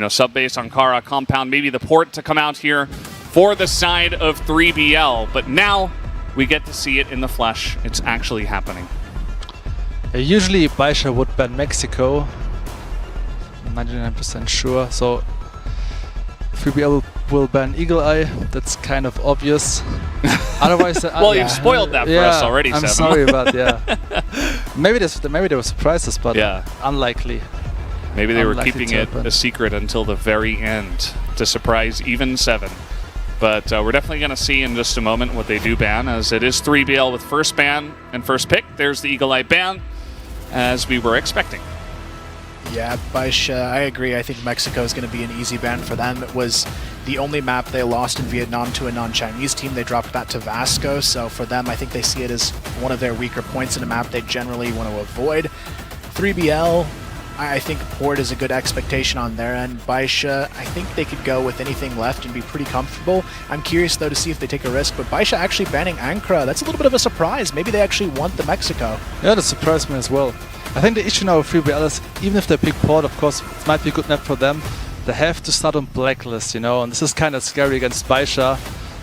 sub-base, Ankara, Compound, maybe the port to come out here for the side of 3BL. But now we get to see it in the flesh. It's actually happening. Usually BaiSha would ban Mexico. 99% sure. So 3BL will ban Eagle Eye. That's kind of obvious. Otherwise, well, you've spoiled that for us already. I'm sorry, but maybe there were surprises, but unlikely. Maybe they were keeping it a secret until the very end to surprise even Seven. But we're definitely going to see in just a moment what they do ban, as it is 3BL with first ban and first pick. There's the Eagle Eye ban, as we were expecting. Yeah, BaiSha, I agree. I think Mexico is going to be an easy ban for them. It was the only map they lost in Vietnam to a non-Chinese team. They dropped that to Vasco, so for them, I think they see it as one of their weaker points in a map they generally want to avoid. 3BL, I think port is a good expectation on their end. BaiSha, I think they could go with anything left and be pretty comfortable. I'm curious, though, to see if they take a risk, but BaiSha actually banning Ankara, that's a little bit of a surprise. Maybe they actually want the Mexico. Yeah, that surprised me as well. I think the issue now with 3BL is, even if they pick port, of course, it might be a good map for them, they have to start on blacklist, and this is kind of scary against BaiSha,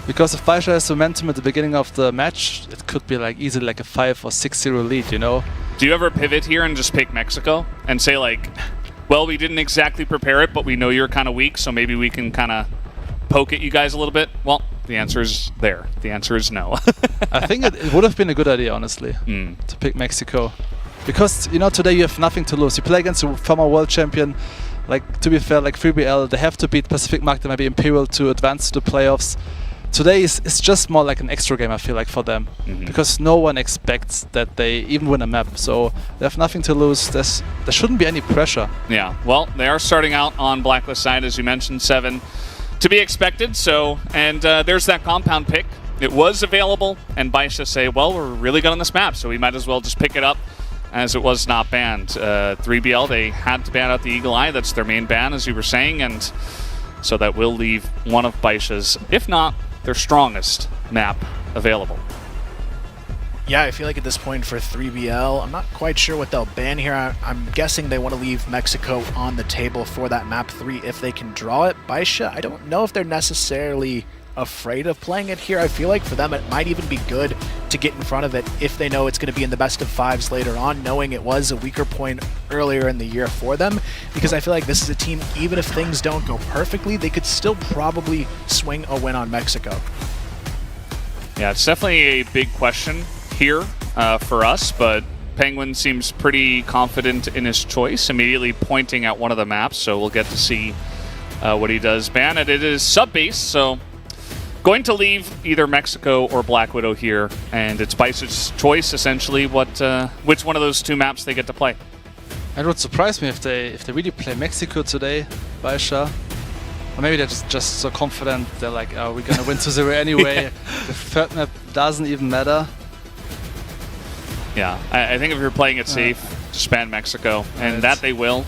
because if BaiSha has momentum at the beginning of the match, it could be like easily like a 5 or 6-0 lead, Do you ever pivot here and just pick Mexico and say like, well, we didn't exactly prepare it, but we know you're kind of weak, so maybe we can kind of poke at you guys a little bit? Well, the answer is there. The answer is no. I think it would have been a good idea, honestly, to pick Mexico. Because, today you have nothing to lose. You play against a former world champion. Like, to be fair, like 3BL, they have to beat Pacific Magda, maybe Imperial, to advance to the playoffs. Today is just more like an extra game, I feel like, for them. Because no one expects that they even win a map. So they have nothing to lose. There shouldn't be any pressure. Yeah, well, they are starting out on blacklist side, as you mentioned, 7 to be expected. So, and there's that Compound pick. It was available, and BaiSha say, well, we're really good on this map, so we might as well just pick it up, as it was not banned. 3BL, they had to ban out the Eagle Eye. That's their main ban, as you were saying, and so that will leave one of BaiSha's, if not their strongest map available. Yeah, I feel like at this point for 3BL, I'm not quite sure what they'll ban here. I'm guessing they want to leave Mexico on the table for that map 3 if they can draw it. BaiSha, I don't know if they're necessarily afraid of playing it here. I feel like for them it might even be good to get in front of it if they know it's going to be in the best of 5s later on, knowing it was a weaker point earlier in the year for them, because I feel like this is a team, even if things don't go perfectly, they could still probably swing a win on Mexico. Yeah, it's definitely a big question here for us, but Penguin seems pretty confident in his choice, immediately pointing at one of the maps, so we'll get to see what he does ban it. It is sub-base, so going to leave either Mexico or Black Widow here, and it's BaiSha's choice, essentially, which one of those 2 maps they get to play. It would surprise me if they really play Mexico today, BaiSha. Or maybe they're just so confident, they're like, oh, we're going to win 2-0 anyway. Yeah. The third map doesn't even matter. Yeah, I think if you're playing it safe, just ban Mexico, and that they will.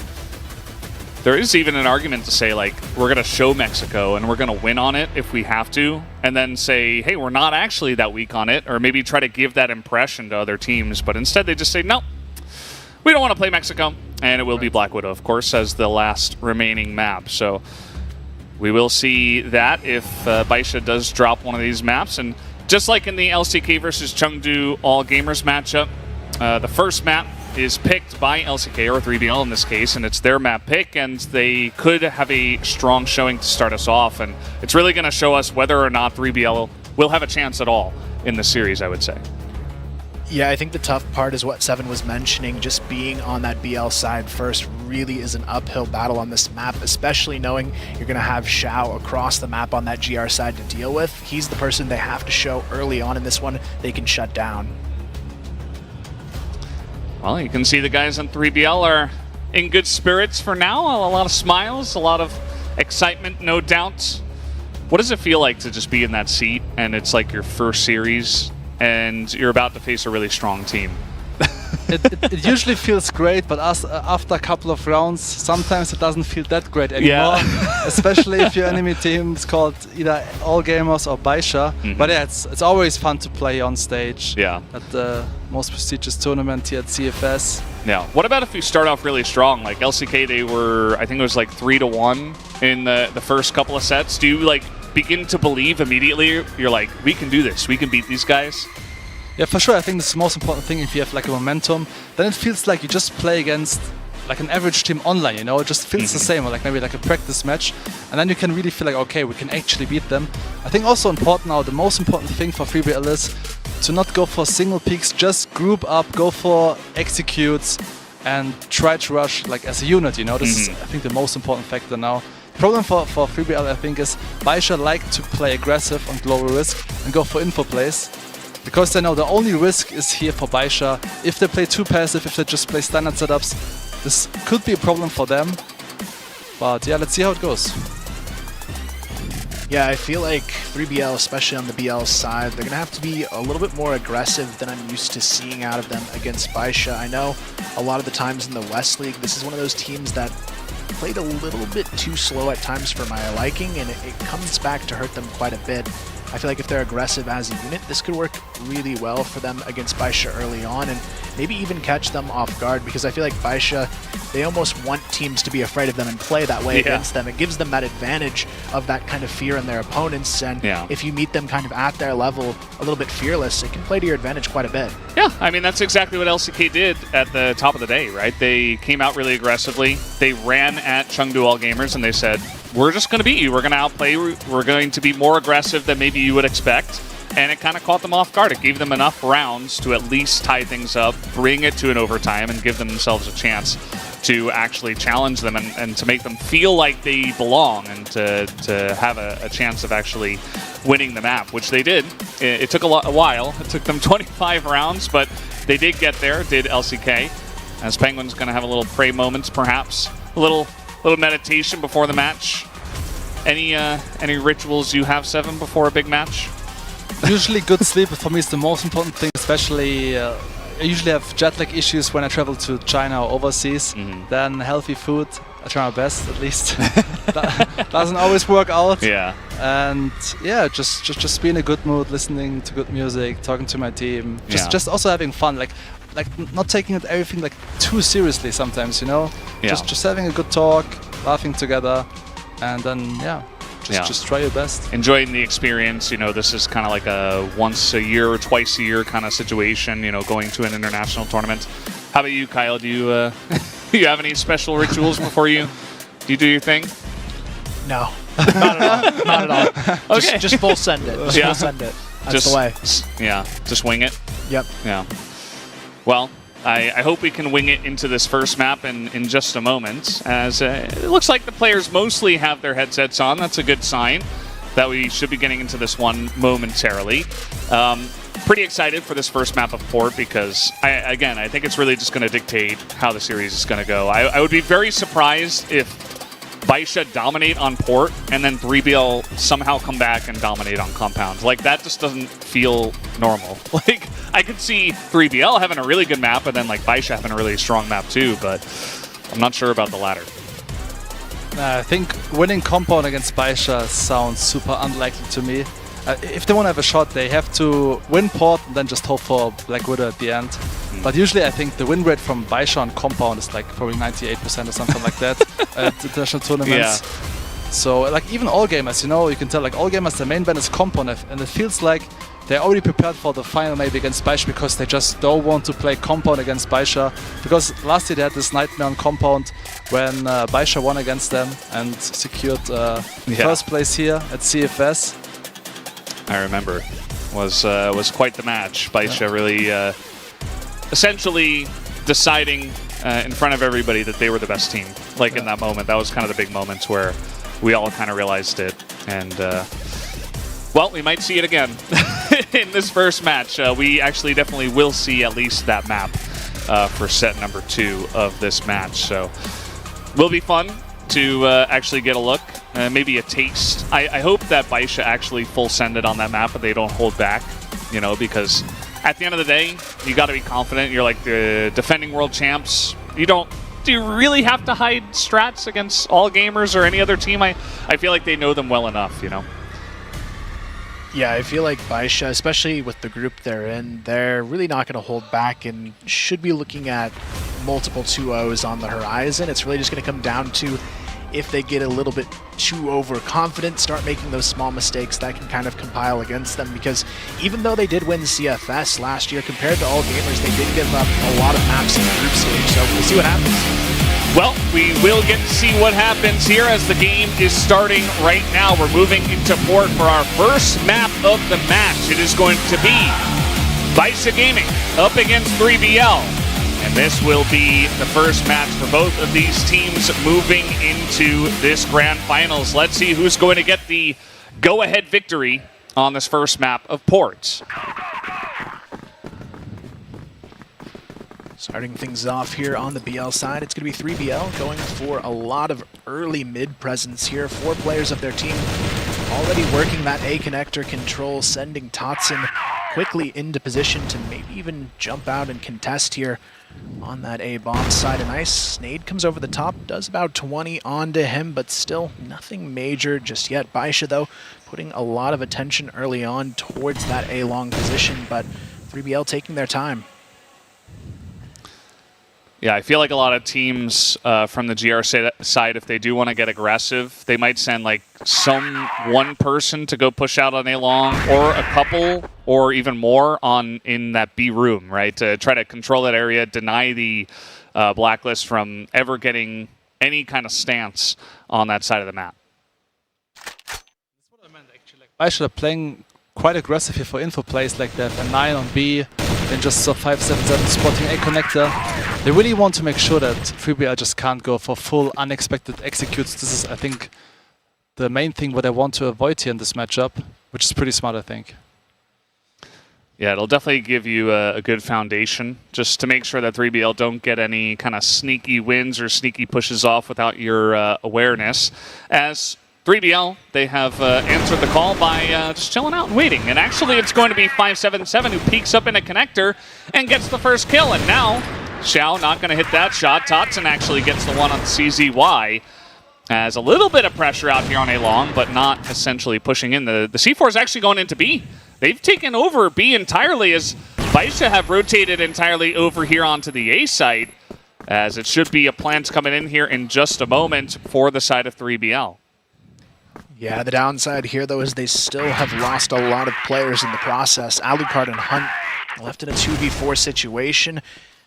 There is even an argument to say, like, we're going to show Mexico and we're going to win on it if we have to, and then say, hey, we're not actually that weak on it, or maybe try to give that impression to other teams. But instead they just say, no, we don't want to play Mexico, and it will be Black Widow, of course, as the last remaining map. So we will see that if BaiSha does drop one of these maps. And just like in the LCK versus Chengdu All Gamers matchup, the first map is picked by LCK, or 3BL in this case, and it's their map pick, and they could have a strong showing to start us off, and it's really going to show us whether or not 3BL will have a chance at all in the series, I would say. Yeah, I think the tough part is what Seven was mentioning, just being on that BL side first really is an uphill battle on this map, especially knowing you're going to have Xiao across the map on that GR side to deal with. He's the person they have to show early on in this one they can shut down. Well, you can see the guys on 3BL are in good spirits for now. A lot of smiles, a lot of excitement, no doubt. What does it feel like to just be in that seat and it's like your first series and you're about to face a really strong team? it usually feels great, but after a couple of rounds, sometimes it doesn't feel that great anymore. Especially if your enemy team is called either All Gamers or BaiSha. But yeah, it's always fun to play on stage. Yeah. At the most prestigious tournament here at CFS. Yeah. What about if you start off really strong? Like LCK, they were, I think it was like 3-1 in the first couple of sets. Do you like begin to believe immediately? You're like, we can do this. We can beat these guys. Yeah, for sure. I think this is the most important thing. If you have like a momentum, then it feels like you just play against like an average team online, you know? It just feels the same, or like maybe like a practice match. And then you can really feel like, okay, we can actually beat them. I think also important now, the most important thing for 3BL is to not go for single peaks, just group up, go for executes, and try to rush like as a unit, you know? This is, I think, the most important factor now. The problem for 3BL, I think, is BaiSha like to play aggressive on global risk and go for info plays. Because they know the only risk is here for BaiSha. If they play too passive, if they just play standard setups, this could be a problem for them. But yeah, let's see how it goes. Yeah, I feel like 3BL, especially on the BL side, they're going to have to be a little bit more aggressive than I'm used to seeing out of them against BaiSha. I know a lot of the times in the West League, this is one of those teams that played a little bit too slow at times for my liking, and it comes back to hurt them quite a bit. I feel like if they're aggressive as a unit, this could work really well for them against BaiSha early on, and maybe even catch them off guard, because I feel like BaiSha, they almost want teams to be afraid of them and play that way against them. It gives them that advantage of that kind of fear in their opponents, and if you meet them kind of at their level, a little bit fearless, it can play to your advantage quite a bit. Yeah, I mean, that's exactly what LCK did at the top of the day, right? They came out really aggressively. They ran at Chengdu All Gamers, and they said, we're just going to beat you. We're going to outplay you. We're going to be more aggressive than maybe you would expect. And it kind of caught them off guard. It gave them enough rounds to at least tie things up, bring it to an overtime, and give themselves a chance to actually challenge them and to make them feel like they belong, and to have a chance of actually winning the map, which they did. It took a while. It took them 25 rounds, but they did get there, did LCK. As Penguin's going to have a little pray moments, perhaps. A little meditation before the match. Any rituals you have, Seven, before a big match? Usually good sleep for me is the most important thing, especially I usually have jet lag issues when I travel to China or overseas. Then healthy food, I try my best at least. Doesn't always work out. Yeah. And yeah, just be in a good mood, listening to good music, talking to my team, just also having fun, like not taking it everything like too seriously sometimes, you know? Just having a good talk, laughing together, and then just try your best. Enjoying the experience, you know, this is kind of like a once a year or twice a year kind of situation, you know, going to an international tournament. How about you, Kyle? Do you you have any special rituals before you do your thing? No, not at all. Not at all. Okay. Just full send it. Just full send it. That's the way. Yeah, just wing it. Yep. Yeah. Well, I hope we can wing it into this first map in just a moment, as it looks like the players mostly have their headsets on. That's a good sign that we should be getting into this one momentarily. Pretty excited for this first map of Port, because, I think it's really just going to dictate how the series is going to go. I would be very surprised if BaiSha dominate on Port, and then 3BL somehow come back and dominate on Compound. Like, that just doesn't feel normal. Like, I could see 3BL having a really good map, and then like BaiSha having a really strong map too, but I'm not sure about the latter. I think winning Compound against BaiSha sounds super unlikely to me. If they want to have a shot, they have to win Port and then just hope for Black Widow at the end. But usually I think the win rate from BaiSha on Compound is like probably 98% or something like that at international tournaments. So like even All Gamers, you know, you can tell like All Gamers, the main ban is Compound, and it feels like they're already prepared for the final maybe against BaiSha, because they just don't want to play Compound against BaiSha. Because last year they had this nightmare on Compound when BaiSha won against them and secured first place here at CFS. I remember. Was quite the match. BaiSha really essentially deciding in front of everybody that they were the best team. Like in that moment, that was kind of the big moments where we all kind of realized it. And well, we might see it again in this first match. We actually definitely will see at least that map for set number 2 of this match. So will be fun to actually get a look, maybe a taste. I hope that BaiSha actually full send it on that map, but they don't hold back, you know, because at the end of the day, you got to be confident. You're like the defending world champs. Do you really have to hide strats against all gamers or any other team? I feel like they know them well enough, you know? Yeah, I feel like BaiSha, especially with the group they're in, they're really not going to hold back and should be looking at multiple 2-0s on the horizon. It's really just going to come down to if they get a little bit too overconfident, start making those small mistakes that can kind of compile against them, because even though they did win CFS last year, compared to all gamers, they did give up a lot of maps in the group stage, so we'll see what happens. Well, we will get to see what happens here as the game is starting right now. We're moving into port for our first map of the match. It is going to be BaiSha Gaming up against 3BL. And this will be the first match for both of these teams moving into this grand finals. Let's see who's going to get the go-ahead victory on this first map of port. Starting things off here on the BL side, it's going to be 3BL going for a lot of early mid presence here. 4 players of their team already working that A connector control, sending Totson quickly into position to maybe even jump out and contest here on that A bomb side. A nice nade comes over the top, does about 20 onto him, but still nothing major just yet. BaiSha, though, putting a lot of attention early on towards that A long position, but 3BL taking their time. Yeah, I feel like a lot of teams from the GR side, if they do want to get aggressive, they might send like one person to go push out on A long, or a couple, or even more in that B room, right? To try to control that area, deny the blacklist from ever getting any kind of stance on that side of the map. That's what I meant, actually. Like, BaiSha are playing quite aggressive here for info plays, like they have a 9 on B, then just saw 577 spotting A connector. They really want to make sure that 3BL just can't go for full unexpected executes. This is, I think, the main thing what I want to avoid here in this matchup, which is pretty smart, I think. Yeah, it'll definitely give you a good foundation, just to make sure that 3BL don't get any kind of sneaky wins or sneaky pushes off without your awareness. As 3BL, they have answered the call by just chilling out and waiting. And actually, it's going to be 577 who peeks up in a connector and gets the first kill. And now, Xiao not going to hit that shot. Totson actually gets the one on CZY. Has a little bit of pressure out here on A long, but not essentially pushing in. The C4 is actually going into B. They've taken over B entirely, as BaiSha have rotated entirely over here onto the A site, as it should be a plant coming in here in just a moment for the side of 3BL. Yeah, the downside here, though, is they still have lost a lot of players in the process. Alucard and Hunt left in a 2v4 situation.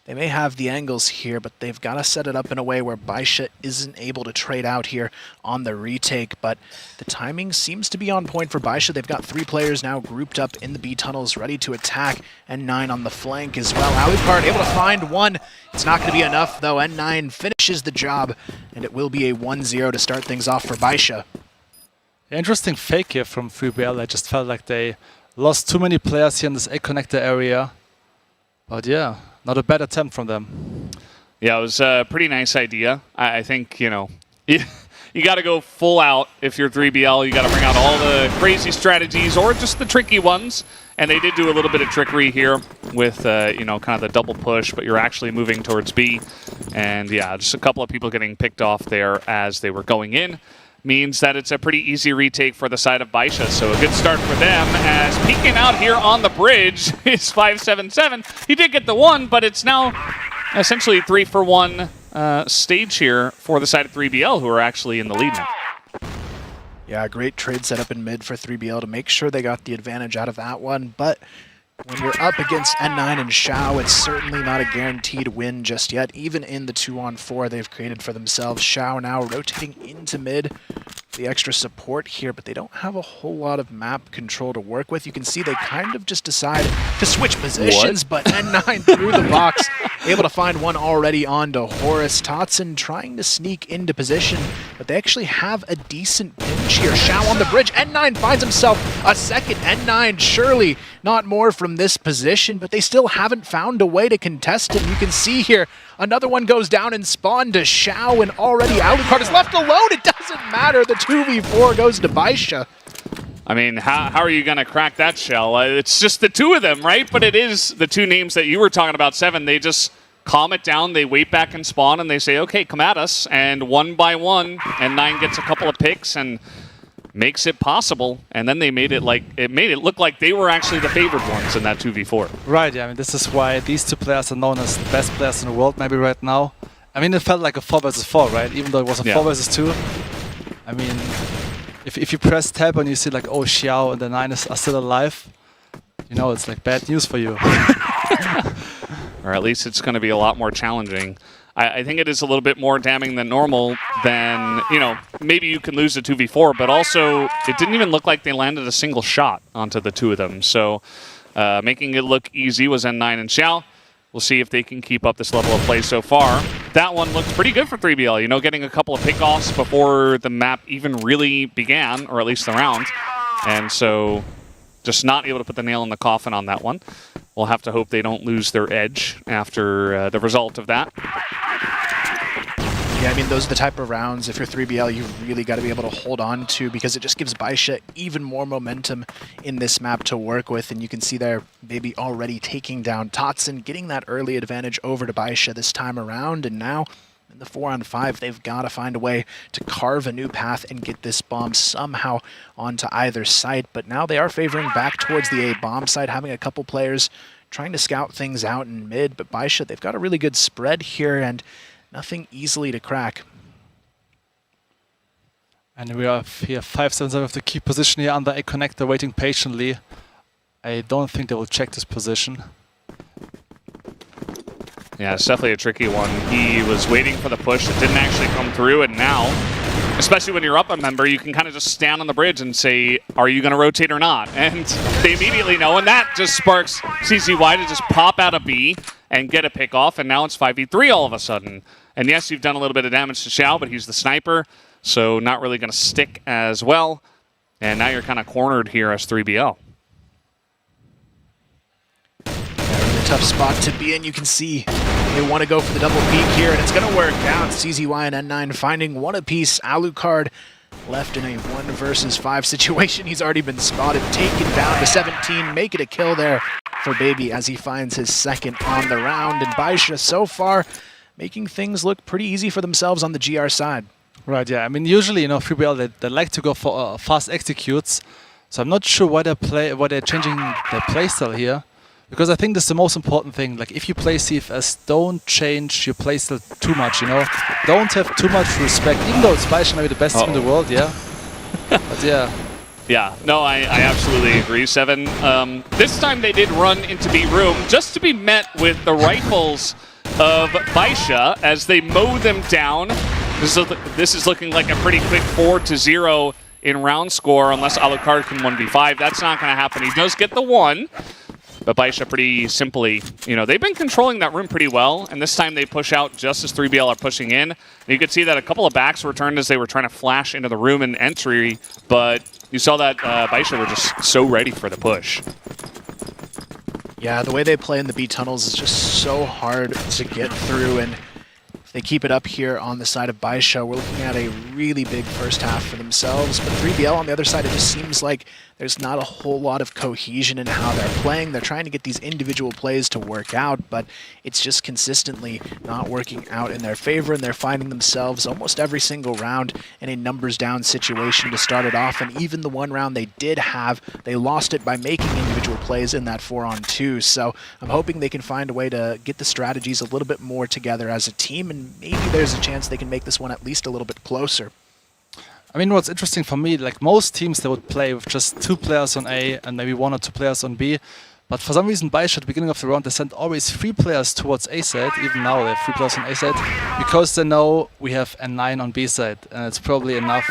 They may have the angles here, but they've got to set it up in a way where BaiSha isn't able to trade out here on the retake. But the timing seems to be on point for BaiSha. They've got 3 players now grouped up in the B tunnels, ready to attack. N9 on the flank as well. Alucard able to find one. It's not going to be enough, though. N9 finishes the job, and it will be a 1-0 to start things off for BaiSha. Interesting fake here from 3BL. I just felt like they lost too many players here in this A connector area. But yeah, not a bad attempt from them. Yeah, it was a pretty nice idea. I think, you know, you got to go full out if you're 3BL. You got to bring out all the crazy strategies or just the tricky ones. And they did do a little bit of trickery here with, you know, kind of the double push, but you're actually moving towards B. And yeah, just a couple of people getting picked off there as they were going in. Means that it's a pretty easy retake for the side of BaiSha. So a good start for them, as peeking out here on the bridge is 577. He did get the one, but it's now essentially 3-for-1 stage here for the side of 3BL, who are actually in the lead now. Yeah, great trade setup in mid for 3BL to make sure they got the advantage out of that one, but when you're up against N9 and Xiao, it's certainly not a guaranteed win just yet. Even in the 2-on-4 they've created for themselves. Xiao now rotating into mid. The extra support here, but they don't have a whole lot of map control to work with. You can see they kind of just decide to switch positions, but N9 through the box, able to find one already onto Horus. Totson trying to sneak into position, but they actually have a decent pinch here. Xiao on the bridge. N9 finds himself a second. N9 surely not more from this position, but they still haven't found a way to contest him. You can see here, another one goes down and spawn to Xiao, and already Alucard is left alone. It doesn't matter. The 2v4 goes to BaiSha. I mean, how are you going to crack that shell? It's just the two of them, right? But it is the two names that you were talking about, Seven. They just calm it down, they wait back and spawn, and they say, okay, come at us. And one by one, and 9 gets a couple of picks and makes it possible. And then they made it look like they were actually the favored ones in that 2v4. Right, yeah, I mean, this is why these two players are known as the best players in the world, maybe right now. I mean, it felt like a 4 versus 4, right? Even though it was a 4 versus 2. I mean, if you press tab and you see like, oh, Xiao and the 9 are still alive, you know, it's like bad news for you. Or at least it's going to be a lot more challenging. I think it is a little bit more damning than normal than, you know, maybe you can lose a 2v4, but also it didn't even look like they landed a single shot onto the two of them. So making it look easy was N9 and Xiao. We'll see if they can keep up this level of play so far. That one looked pretty good for 3BL, you know, getting a couple of pickoffs before the map even really began, or at least the round. And so just not able to put the nail in the coffin on that one. We'll have to hope they don't lose their edge after the result of that. Yeah, I mean, those are the type of rounds, if you're 3BL, you really got to be able to hold on to, because it just gives BaiSha even more momentum in this map to work with. And you can see there, maybe already taking down Totson, getting that early advantage over to BaiSha this time around. And now, in the 4-on-5, they've got to find a way to carve a new path and get this bomb somehow onto either site. But now they are favoring back towards the A bomb site, having a couple players trying to scout things out in mid. But BaiSha, they've got a really good spread here and nothing easily to crack. And we have here 577 with the key position here under a connector, waiting patiently. I don't think they will check this position. Yeah, it's definitely a tricky one. He was waiting for the push that didn't actually come through, and now, especially when you're up a member, you can kind of just stand on the bridge and say, are you going to rotate or not? And they immediately know, and that just sparks CZY to just pop out of B and get a pick off, and now it's 5v3 all of a sudden. And yes, you've done a little bit of damage to Xiao, but he's the sniper, so not really going to stick as well. And now you're kind of cornered here as 3BL. Tough spot to be in. You can see they want to go for the double peek here, and it's going to work out. CZY and N9 finding one apiece. Alucard left in a 1 versus 5 situation. He's already been spotted, taken down to 17. Make it a kill there for Baby as he finds his second on the round. And BaiSha so far making things look pretty easy for themselves on the GR side. Right, yeah. I mean, usually, you know, 3BL, they like to go for fast executes. So I'm not sure why they're changing their playstyle here. Because I think this is the most important thing. Like, if you play CFS, don't change your playstyle too much, you know? Don't have too much respect, even though it's BaiSha maybe the best team in the world, yeah? But yeah. Yeah, no, I absolutely agree, Seven. This time they did run into B room just to be met with the rifles of BaiSha as they mow them down. This is looking like a pretty quick 4-0 in round score unless Alucard can 1v5. That's not going to happen. He does get the 1. But BaiSha pretty simply, you know, they've been controlling that room pretty well, and this time they push out just as 3BL are pushing in. And you could see that a couple of backs returned as they were trying to flash into the room and entry, but you saw that BaiSha were just so ready for the push. Yeah, the way they play in the B tunnels is just so hard to get through, and if they keep it up here on the side of BaiSha, we're looking at a really big first half for themselves. But 3BL on the other side, it just seems like there's not a whole lot of cohesion in how they're playing. They're trying to get these individual plays to work out, but it's just consistently not working out in their favor, and they're finding themselves almost every single round in a numbers down situation to start it off. And even the one round they did have, they lost it by making individual plays in that 4-on-2. So I'm hoping they can find a way to get the strategies a little bit more together as a team, and maybe there's a chance they can make this one at least a little bit closer. I mean, what's interesting for me, like most teams, they would play with just 2 players on A and maybe 1 or 2 players on B. But for some reason, BaiSha at the beginning of the round, they sent always 3 players towards A side. Even now, they have 3 players on A side because they know we have N9 on B side, and it's probably enough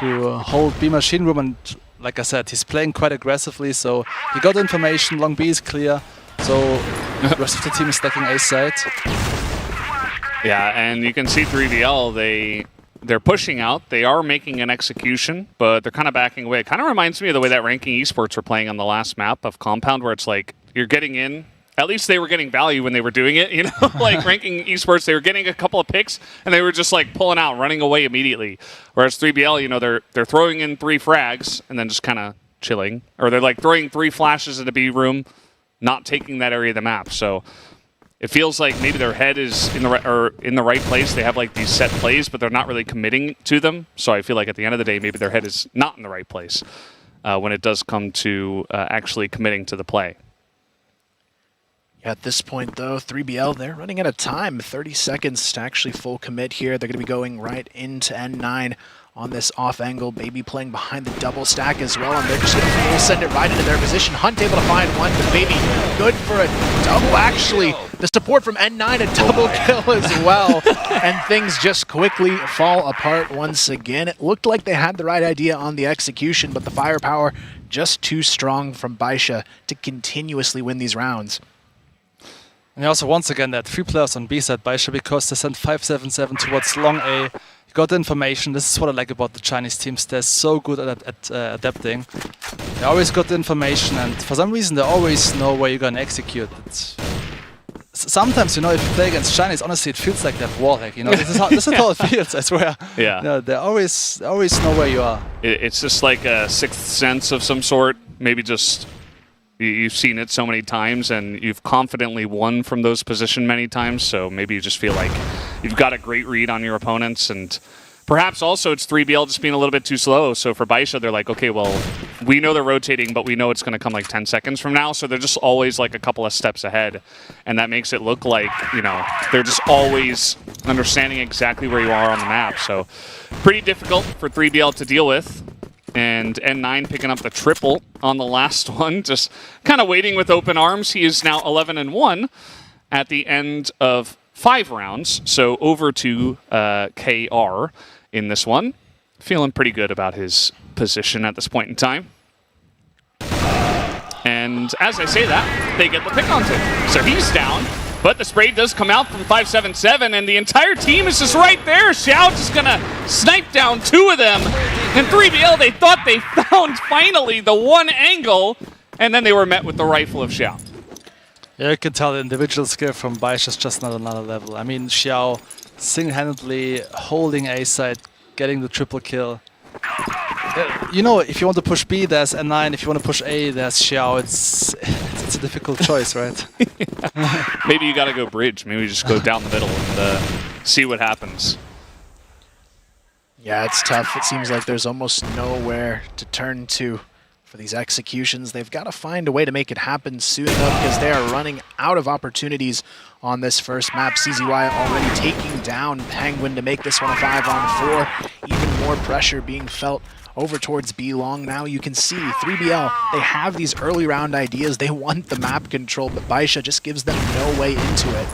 to hold B machine room. And like I said, he's playing quite aggressively, so he got information. Long B is clear, so the rest of the team is stacking A side. Yeah, and you can see 3BL, they're pushing out. They are making an execution, but they're kind of backing away. It kind of reminds me of the way that Ranking Esports were playing on the last map of Compound, where it's like you're getting in, at least they were getting value when they were doing it, you know, like ranking esports, they were getting a couple of picks and they were just like pulling out, running away immediately. Whereas 3BL, you know, they're throwing in 3 frags and then just kind of chilling, or they're like throwing 3 flashes in a B room, not taking that area of the map. So it feels like maybe their head is in the right place. They have like these set plays, but they're not really committing to them. So I feel like at the end of the day, maybe their head is not in the right place when it does come to actually committing to the play. At this point, though, 3BL, they're running out of time. 30 seconds to actually full commit here. They're going to be going right into N9 on this off angle. Baby playing behind the double stack as well, and they're just going to full send it right into their position. Hunt able to find one, but Baby good for a double, actually. The support from N9, a double kill as well, and things just quickly fall apart once again. It looked like they had the right idea on the execution, but the firepower just too strong from BaiSha to continuously win these rounds. And also, once again, there are 3 players on B side BaiSha because they sent 577 towards long A. You got the information. This is what I like about the Chinese teams. They're so good at adapting. They always got the information, and for some reason, they always know where you're going to execute. Sometimes, you know, if you play against Chinese, honestly, it feels like that wallhack. You know, this is how it feels, I swear. Yeah. You know, they always know where you are. It's just like a sixth sense of some sort. Maybe just you've seen it so many times and you've confidently won from those positions many times, so maybe you just feel like you've got a great read on your opponents, and perhaps also it's 3BL just being a little bit too slow. So for BaiSha, they're like, okay, well, we know they're rotating, but we know it's going to come like 10 seconds from now, so they're just always like a couple of steps ahead, and that makes it look like, you know, they're just always understanding exactly where you are on the map. So pretty difficult for 3BL to deal with. And N9 picking up the triple on the last one, just kind of waiting with open arms. He is now 11-1 at the end of 5 rounds, so over to KR in this one. Feeling pretty good about his position at this point in time. And as I say that, they get the pick onto him. So he's down, but the spray does come out from 577, and the entire team is just right there. Xiao just gonna snipe down 2 of them. And 3BL, they thought they found finally the one angle, and then they were met with the rifle of Xiao. Yeah, you can tell the individual skill from BaiSha is just not another level. I mean, Xiao single-handedly holding A side, getting the triple kill. You know, if you want to push B, there's N9. If you want to push A, there's Xiao. It's a difficult choice, right? Maybe you got to go bridge. Maybe you just go down the middle and see what happens. Yeah, it's tough. It seems like there's almost nowhere to turn to for these executions. They've got to find a way to make it happen soon, though, because they are running out of opportunities on this first map. CZY already taking down Penguin to make this one a 5-on-4. Even more pressure being felt over towards B long. Now you can see 3BL, they have these early round ideas. They want the map control, but BaiSha just gives them no way into it.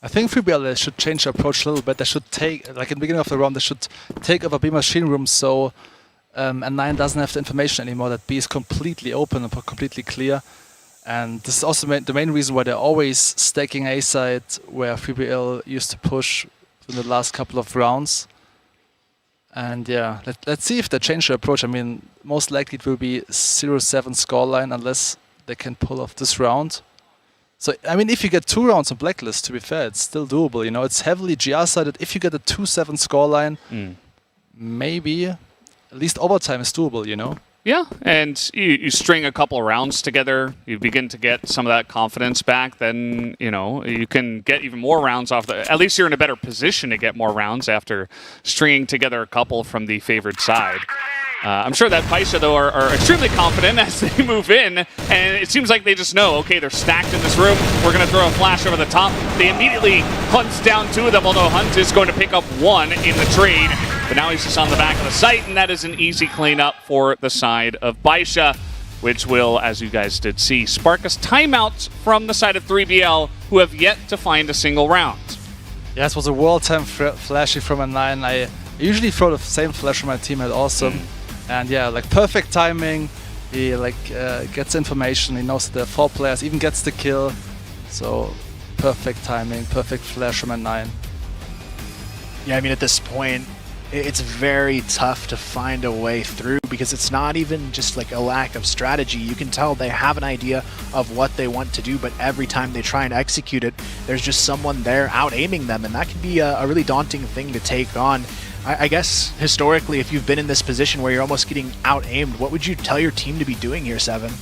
I think 3BL should change their approach a little bit. They should take, like in the beginning of the round, they should take over B machine room so N9 doesn't have the information anymore that B is completely open and completely clear. And this is also the main reason why they're always stacking A side, where 3BL used to push in the last couple of rounds. And yeah, let's see if they change their approach. I mean, most likely it will be 0-7 scoreline unless they can pull off this round. So, I mean, if you get 2 rounds on Blacklist, to be fair, it's still doable. You know, it's heavily GR-sided. If you get a 2-7 scoreline, maybe at least overtime is doable, you know? Yeah, and you string a couple of rounds together, you begin to get some of that confidence back, then, you know, you can get even more rounds off at least you're in a better position to get more rounds after stringing together a couple from the favored side. I'm sure that BaiSha, though, are extremely confident as they move in, and it seems like they just know, okay, they're stacked in this room, we're going to throw a flash over the top. They immediately hunts down 2 of them, although Hunt is going to pick up 1 in the trade, but now he's just on the back of the site, and that is an easy cleanup for the side of BaiSha, which will, as you guys did see, spark us timeouts from the side of 3BL, who have yet to find a single round. Yeah, this was a world time flashy from N9. I usually throw the same flash from my teammate also. And yeah, like perfect timing. He like gets information. He knows the 4 players, even gets the kill. So perfect timing, perfect flash from N9. Yeah, I mean, at this point, it's very tough to find a way through, because it's not even just like a lack of strategy. You can tell they have an idea of what they want to do, but every time they try and execute it, there's just someone there out-aiming them, and that can be a really daunting thing to take on. I guess, historically, if you've been in this position where you're almost getting out-aimed, what would you tell your team to be doing here, Seven?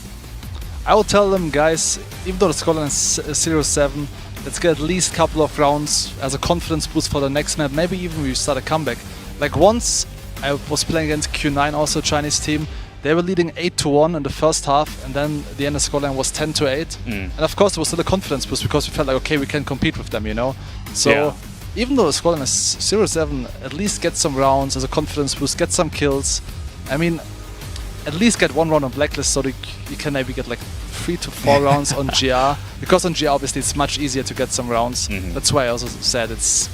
I will tell them, guys, even though the scoreline is 0-7, let's get at least a couple of rounds as a confidence boost for the next map. Maybe even we start a comeback. Like once I was playing against Q9, also a Chinese team. They were leading 8-1 in the first half, and then the end of the scoreline was 10-8. And of course, it was still a confidence boost because we felt like, okay, we can compete with them, you know. So even though the scoreline is 0-7, at least get some rounds as a confidence boost, get some kills. I mean, at least get one round on Blacklist, so you can maybe get like 3 to 4 rounds on GR. Because on GR, obviously, it's much easier to get some rounds. That's why I also said it's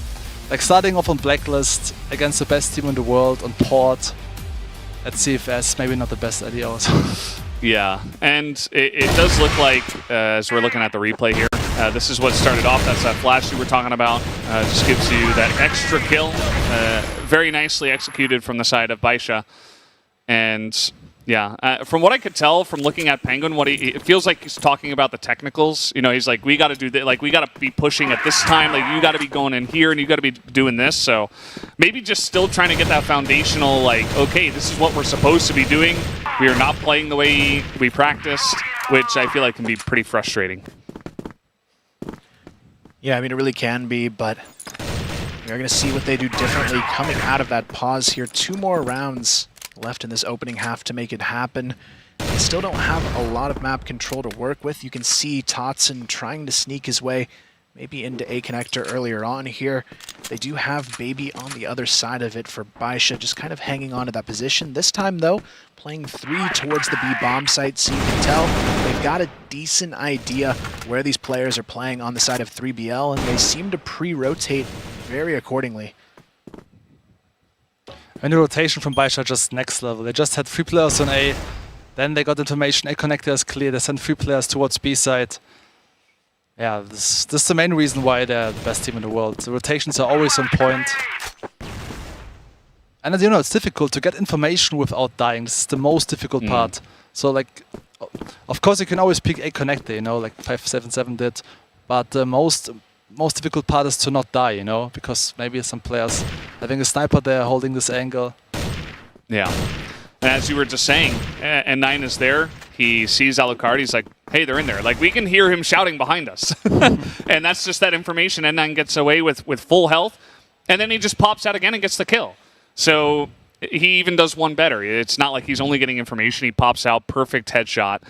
like starting off on Blacklist against the best team in the world on Port at CFS, maybe not the best idea also. Yeah, and it does look like, as we're looking at the replay here, this is what started off. That's that flash you were talking about. Just gives you that extra kill. Very nicely executed from the side of BaiSha. And yeah, from what I could tell from looking at Penguin, it feels like he's talking about the technicals. You know, he's like, we got to do that. Like, we got to be pushing at this time. Like, you got to be going in here, and you got to be doing this. So maybe just still trying to get that foundational, like, okay, this is what we're supposed to be doing. We are not playing the way we practiced, which I feel like can be pretty frustrating. Yeah, I mean, it really can be, but we're going to see what they do differently coming out of that pause here. 2 more rounds left in this opening half to make it happen. They still don't have a lot of map control to work with. You can see Totson trying to sneak his way maybe into A connector earlier on here. They do have Baby on the other side of it for BaiSha, just kind of hanging on to that position. This time, though, playing 3 towards the B bomb site, so you can tell they've got a decent idea where these players are playing on the side of 3BL, and they seem to pre-rotate very accordingly. And the rotation from BaiSha just next level. They just had 3 players on A, then they got information A connector is clear, they sent 3 players towards B side. Yeah, this is the main reason why they're the best team in the world. The rotations are always on point. And as you know, it's difficult to get information without dying. This is the most difficult part. So like, of course you can always pick A connector, you know, like 577 did, but the most difficult part is to not die, you know, because maybe some players having a sniper there holding this angle. Yeah. And as you were just saying, N9 is there. He sees Alucard. He's like, hey, they're in there. Like, we can hear him shouting behind us. And that's just that information. N9 gets away with full health. And then he just pops out again and gets the kill. So he even does one better. It's not like he's only getting information. He pops out, perfect headshot.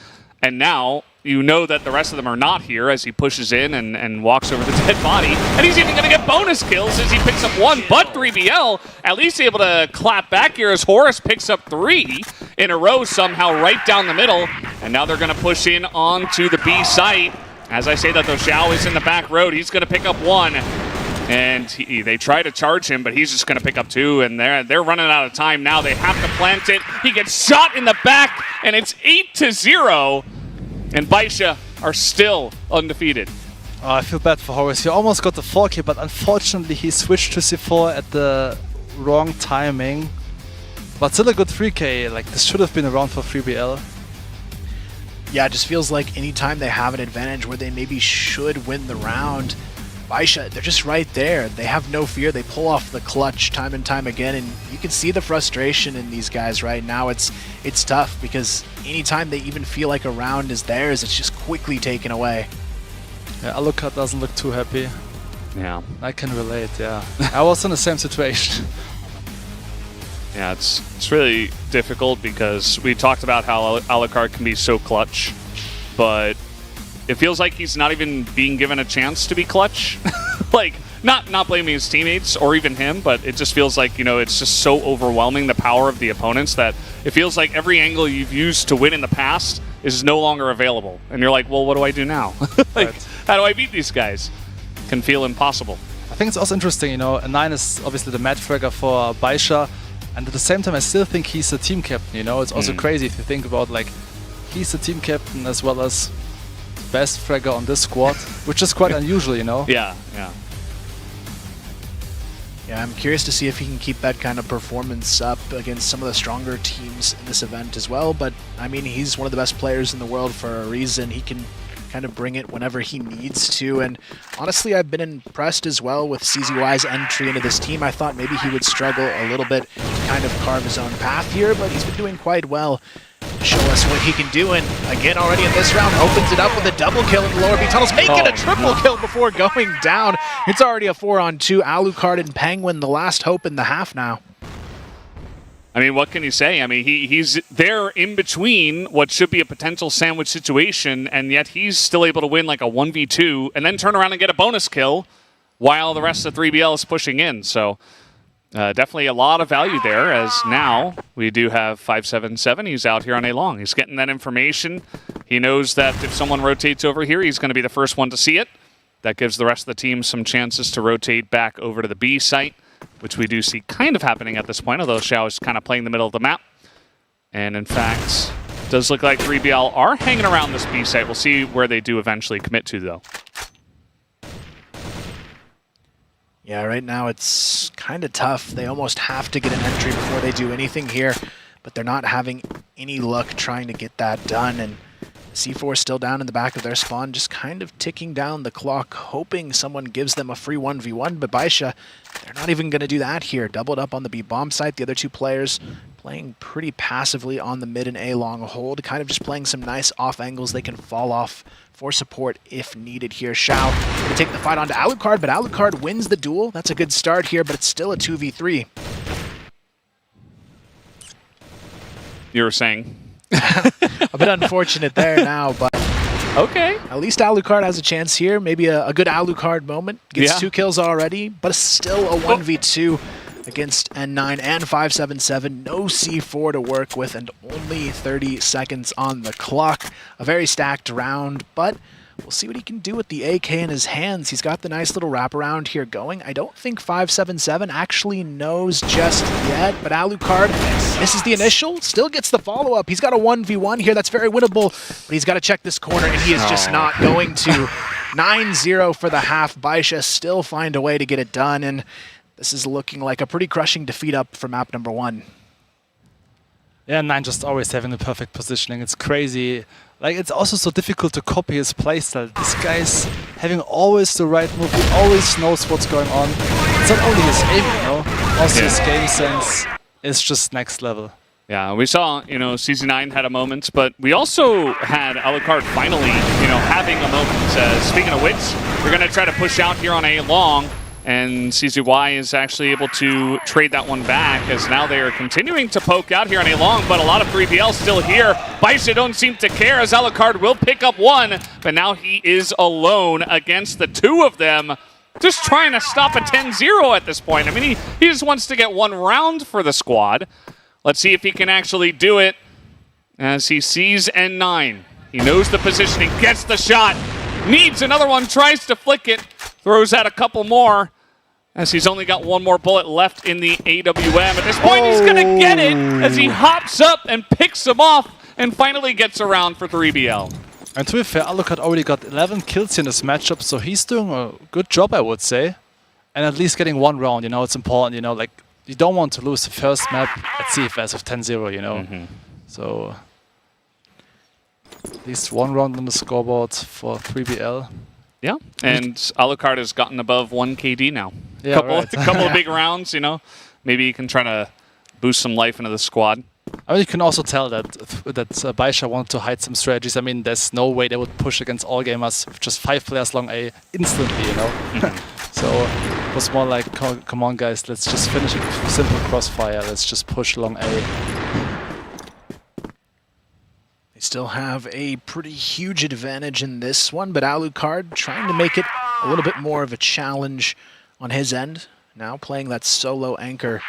And now you know that the rest of them are not here as he pushes in and walks over the dead body. And he's even going to get bonus kills as he picks up 1. But 3BL at least able to clap back here as Horus picks up 3 in a row somehow right down the middle. And now they're going to push in onto the B site. As I say that, though, Xiao is in the back road. He's going to pick up 1. And they try to charge him, but he's just going to pick up 2. And they're running out of time now. They have to plant it. He gets shot in the back, and it's 8-0. And BaiSha are still undefeated. Oh, I feel bad for Horus. He almost got the 4K, but unfortunately he switched to C4 at the wrong timing. But still a good 3K. Like, this should have been a round for 3BL. Yeah, it just feels like anytime they have an advantage where they maybe should win the round, BaiSha, they're just right there. They have no fear. They pull off the clutch time and time again, and you can see the frustration in these guys right now. It's tough because anytime they even feel like a round is theirs, it's just quickly taken away. Yeah, Alucard doesn't look too happy. Yeah. I can relate, yeah. I was in the same situation. Yeah, it's really difficult because we talked about how Alucard can be so clutch, but it feels like he's not even being given a chance to be clutch. Like, not blaming his teammates or even him, but it just feels like, you know, it's just so overwhelming, the power of the opponents, that it feels like every angle you've used to win in the past is no longer available. And you're like, well, what do I do now? Like, how do I beat these guys? Can feel impossible. I think it's also interesting, you know, N9 is obviously the mad fragger for BaiSha, and at the same time I still think he's the team captain, you know. It's also crazy if you think about, like, he's the team captain as well as best fragger on this squad, which is quite unusual, you know? Yeah, yeah. Yeah, I'm curious to see if he can keep that kind of performance up against some of the stronger teams in this event as well. But, I mean, he's one of the best players in the world for a reason. He can kind of bring it whenever he needs to. And honestly, I've been impressed as well with CZY's entry into this team. I thought maybe he would struggle a little bit to kind of carve his own path here, but he's been doing quite well. Show us what he can do, and again already in this round opens it up with a double kill in the lower B tunnels, making a triple kill before going down. It's already a 4-on-2. Alucard and Penguin, the last hope in the half now. I mean, what can you say? I mean, he's there in between what should be a potential sandwich situation, and yet he's still able to win like a 1v2 and then turn around and get a bonus kill while the rest of 3BL is pushing in. So definitely a lot of value there, as now we do have 577. He's out here on A long. He's getting that information. He knows that if someone rotates over here, he's going to be the first one to see it. That gives the rest of the team some chances to rotate back over to the B site, which we do see kind of happening at this point, although Xiao is kind of playing the middle of the map. And in fact, it does look like 3BL are hanging around this B site. We'll see where they do eventually commit to, though. Yeah, right now it's kind of tough. They almost have to get an entry before they do anything here, but they're not having any luck trying to get that done. And C4 still down in the back of their spawn, just kind of ticking down the clock, hoping someone gives them a free 1v1. But BaiSha, they're not even going to do that here. Doubled up on the B bomb site. The other two players playing pretty passively on the mid and A long hold, kind of just playing some nice off angles they can fall off for support if needed here. Xiao going to take the fight onto Alucard, but Alucard wins the duel. That's a good start here, but it's still a 2v3. You were saying? A bit unfortunate there now, but okay. At least Alucard has a chance here. Maybe a good Alucard moment. Gets 2 kills already, but it's still a 1v2 against N9 and 577. No C4 to work with and only 30 seconds on the clock. A very stacked round, but we'll see what he can do with the AK in his hands. He's got the nice little wraparound here going. I don't think 577 actually knows just yet, but Alucard misses the initial, still gets the follow-up. He's got a 1v1 here that's very winnable, but he's got to check this corner, and he is just not going to. 9-0 for the half. BaiSha still find a way to get it done, and this is looking like a pretty crushing defeat up for map number 1. Yeah, 9 just always having the perfect positioning. It's crazy. Like, it's also so difficult to copy his playstyle. This guy's having always the right move. He always knows what's going on. It's not only his aim, you know, also his game sense is just next level. Yeah, we saw, CZ9 had a moment, but we also had Alucard finally, having a moment. Speaking of which, we're going to try to push out here on A long. And CZY is actually able to trade that one back, as now they are continuing to poke out here on A long, but a lot of 3BL still here. BaiSha don't seem to care, as Alucard will pick up one, but now he is alone against the two of them, just trying to stop a 10-0 at this point. I mean, he just wants to get one round for the squad. Let's see if he can actually do it, as he sees N9. He knows the positioning, gets the shot, needs another one, tries to flick it, throws out a couple more, as he's only got one more bullet left in the AWM. At this point, he's going to get it as he hops up and picks him off and finally gets around for 3BL. And to be fair, Alucard already got 11 kills in this matchup, so he's doing a good job, I would say. And at least getting one round, it's important, like, you don't want to lose the first map at CFS of 10-0, So, at least one round on the scoreboard for 3BL. Yeah, and Alucard has gotten above 1 KD now. Yeah, a couple of big rounds, Maybe he can try to boost some life into the squad. I mean, you can also tell that BaiSha wanted to hide some strategies. I mean, there's no way they would push against all gamers with just 5 players long A instantly, So it was more like, come on guys, let's just finish it with simple crossfire. Let's just push long A. They still have a pretty huge advantage in this one, but Alucard trying to make it a little bit more of a challenge on his end. Now playing that solo anchor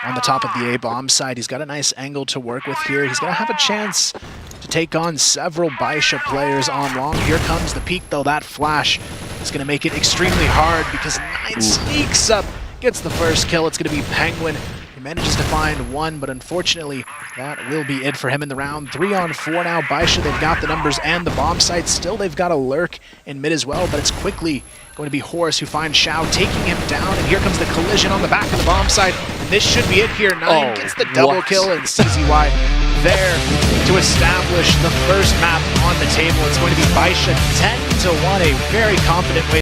on the top of the A-bomb side. He's got a nice angle to work with here. He's going to have a chance to take on several BaiSha players on long. Here comes the peek, though. That flash is going to make it extremely hard because 9 sneaks up, gets the first kill. It's going to be Penguin He manages to find one, but unfortunately, that will be it for him in the round. 3-on-4 now. BaiSha, they've got the numbers and the bomb sites. Still, they've got a lurk in mid as well, but it's quickly going to be Horus who finds Xiao, taking him down, and here comes the collision on the back of the bomb site. And this should be it here. Nine gets the double kill, and CZY there to establish the first map on the table. It's going to be BaiSha 10-1, a very confident way